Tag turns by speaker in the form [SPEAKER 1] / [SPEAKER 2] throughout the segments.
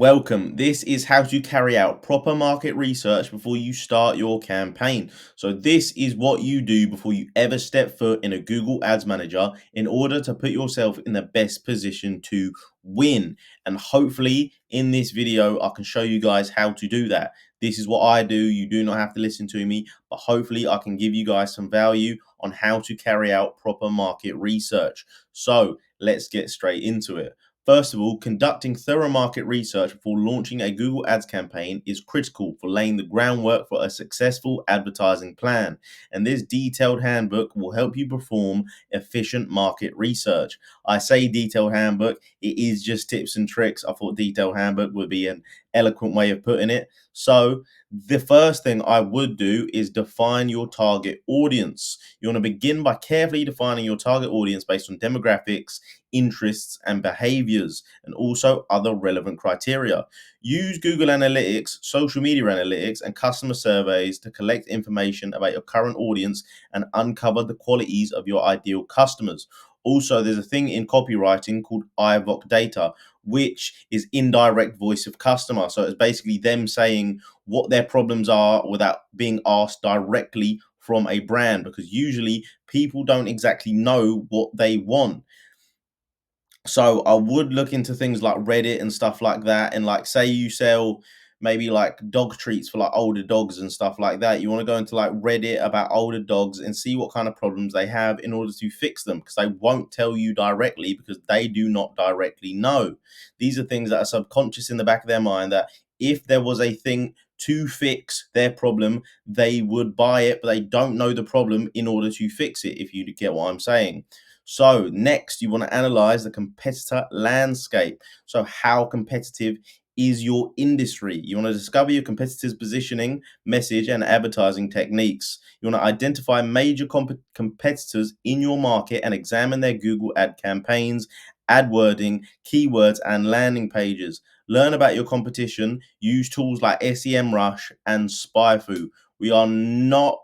[SPEAKER 1] Welcome. This is how to carry out proper market research before you start your campaign. So this is what you do before you ever step foot in a Google Ads Manager in order to put yourself in the best position to win. And hopefully in this video, I can show you guys how to do that. This is what I do. You do not have to listen to me, but hopefully I can give you guys some value on how to carry out proper market research. So let's get straight into it. First of all, conducting thorough market research before launching a Google Ads campaign is critical for laying the groundwork for a successful advertising plan. And this detailed handbook will help you perform efficient market research. I say detailed handbook, it is just tips and tricks. I thought detailed handbook would be an eloquent way of putting it. So the first thing I would do is define your target audience. You want to begin by carefully defining your target audience based on demographics, interests, and behaviors, and also other relevant criteria. Use Google Analytics, social media analytics, and customer surveys to collect information about your current audience and uncover the qualities of your ideal customers. Also, there's a thing in copywriting called IVOC data, which is indirect voice of customer. So it's basically them saying what their problems are without being asked directly from a brand, because usually people don't exactly know what they want. So I would look into things like Reddit and stuff like that. And like, say you sell maybe like dog treats for like older dogs and stuff like that. You want to go into like Reddit about older dogs and see what kind of problems they have in order to fix them, because they won't tell you directly because they do not directly know. These are things that are subconscious in the back of their mind, that if there was a thing to fix their problem, they would buy it, but they don't know the problem in order to fix it, if you get what I'm saying. So next, you want to analyze the competitor landscape. So how competitive is your industry? You want to discover your competitors' positioning, message, and advertising techniques. You want to identify major competitors in your market and examine their Google ad campaigns, ad wording, keywords, and landing pages. Learn about your competition. Use tools like SEMrush and SpyFu. We are not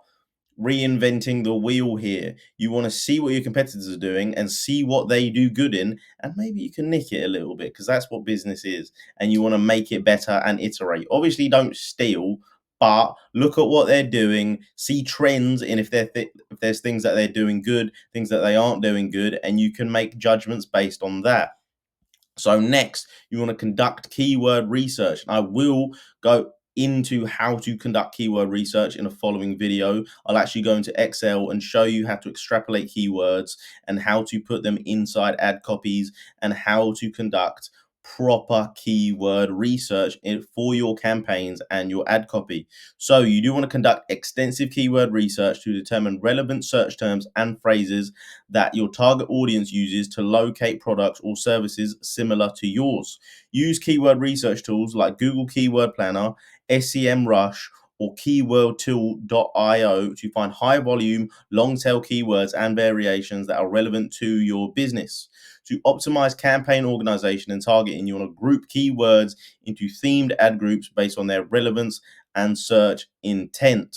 [SPEAKER 1] reinventing the wheel here. You want to see what your competitors are doing and see what they do good in, and maybe you can nick it a little bit, because that's what business is. And you want to make it better and iterate. Obviously, don't steal, but look at what they're doing, see trends in if if there's things that they're doing good, things that they aren't doing good, and you can make judgments based on that. So next, you want to conduct keyword research. I will go into how to conduct keyword research in a following video. I'll actually go into Excel and show you how to extrapolate keywords and how to put them inside ad copies and how to conduct proper keyword research for your campaigns and your ad copy. So you do want to conduct extensive keyword research to determine relevant search terms and phrases that your target audience uses to locate products or services similar to yours. Use keyword research tools like Google Keyword Planner, SEMrush, or keywordtool.io to find high volume, long tail keywords and variations that are relevant to your business. To optimize campaign organization and targeting, you want to group keywords into themed ad groups based on their relevance and search intent.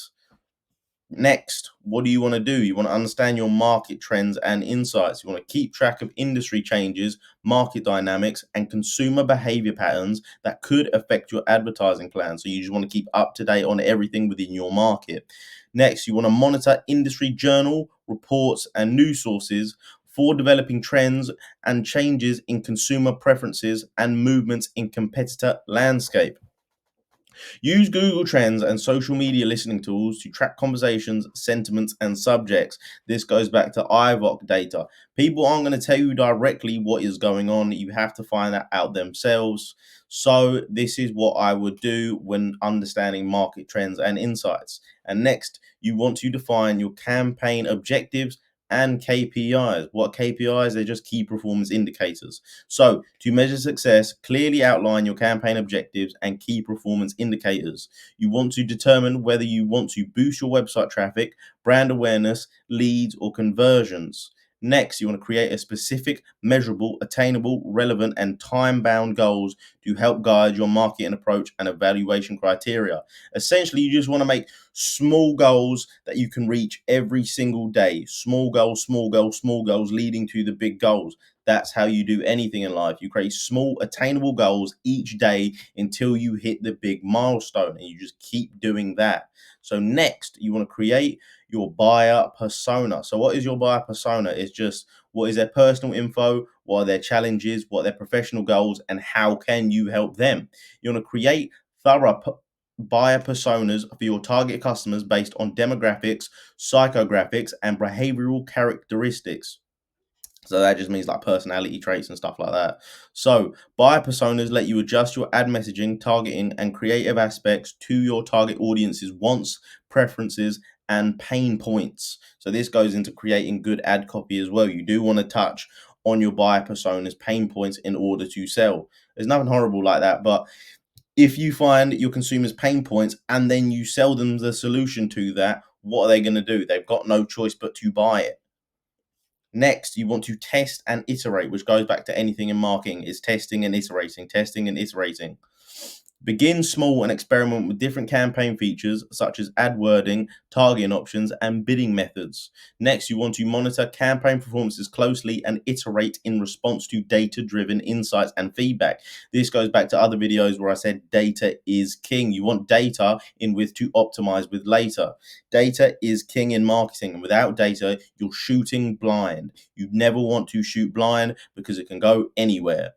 [SPEAKER 1] Next, what do you want to do? You want to understand your market trends and insights. You want to keep track of industry changes, market dynamics, and consumer behavior patterns that could affect your advertising plan. So you just want to keep up to date on everything within your market. Next, you want to monitor industry journal, reports, and news sources for developing trends and changes in consumer preferences and movements in competitor landscape. Use Google Trends and social media listening tools to track conversations, sentiments, and subjects. This goes back to IVOC data. People aren't going to tell you directly what is going on. You have to find that out themselves. So this is what I would do when understanding market trends and insights. And next, you want to define your campaign objectives and KPIs. What KPIs? They're just key performance indicators. So to measure success, clearly outline your campaign objectives and key performance indicators. You want to determine whether you want to boost your website traffic, brand awareness, leads, or conversions. Next, you want to create a specific, measurable, attainable, relevant, and time-bound goals to help guide your marketing approach and evaluation criteria. Essentially, you just want to make small goals that you can reach every single day. Small goals, small goals, small goals, leading to the big goals. That's how you do anything in life. You create small, attainable goals each day until you hit the big milestone, and you just keep doing that. So next, you want to create your buyer persona. So what is your buyer persona? It's just what is their personal info, what are their challenges, what are their professional goals, and how can you help them? You want to create thorough buyer personas for your target customers based on demographics, psychographics, and behavioral characteristics. So that just means like personality traits and stuff like that. So buyer personas let you adjust your ad messaging, targeting, and creative aspects to your target audience's wants, preferences, and pain points. So this goes into creating good ad copy as well. You do want to touch on your buyer persona's pain points in order to sell. There's nothing horrible like that, but if you find your consumers' pain points and then you sell them the solution to that, what are they going to do? They've got no choice but to buy it. Next, you want to test and iterate, which goes back to anything in marketing, is testing and iterating, testing and iterating. Begin small and experiment with different campaign features such as ad wording, targeting options, and bidding methods. Next, you want to monitor campaign performances closely and iterate in response to data-driven insights and feedback. This goes back to other videos where I said data is king. You want data in with to optimize with later. Data is king in marketing, and without data, you're shooting blind. You never want to shoot blind because it can go anywhere.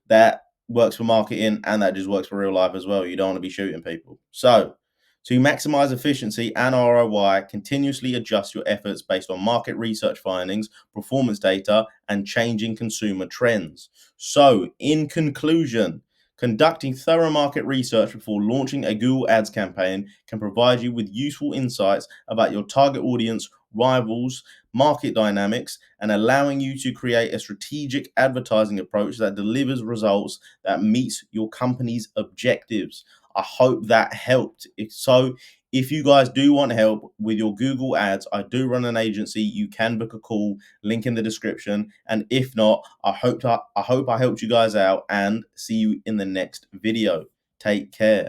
[SPEAKER 1] That works for marketing and that just works for real life as well. You don't want to be shooting people. So, to maximize efficiency and ROI, continuously adjust your efforts based on market research findings, performance data, and changing consumer trends. So, in conclusion, conducting thorough market research before launching a Google Ads campaign can provide you with useful insights about your target audience, rivals, market dynamics, and allowing you to create a strategic advertising approach that delivers results that meets your company's objectives. I hope that helped. If you guys do want help with your Google ads, I do run an agency. You can book a call, link in the description. And if not, I hope I helped you guys out, and see you in the next video. Take care.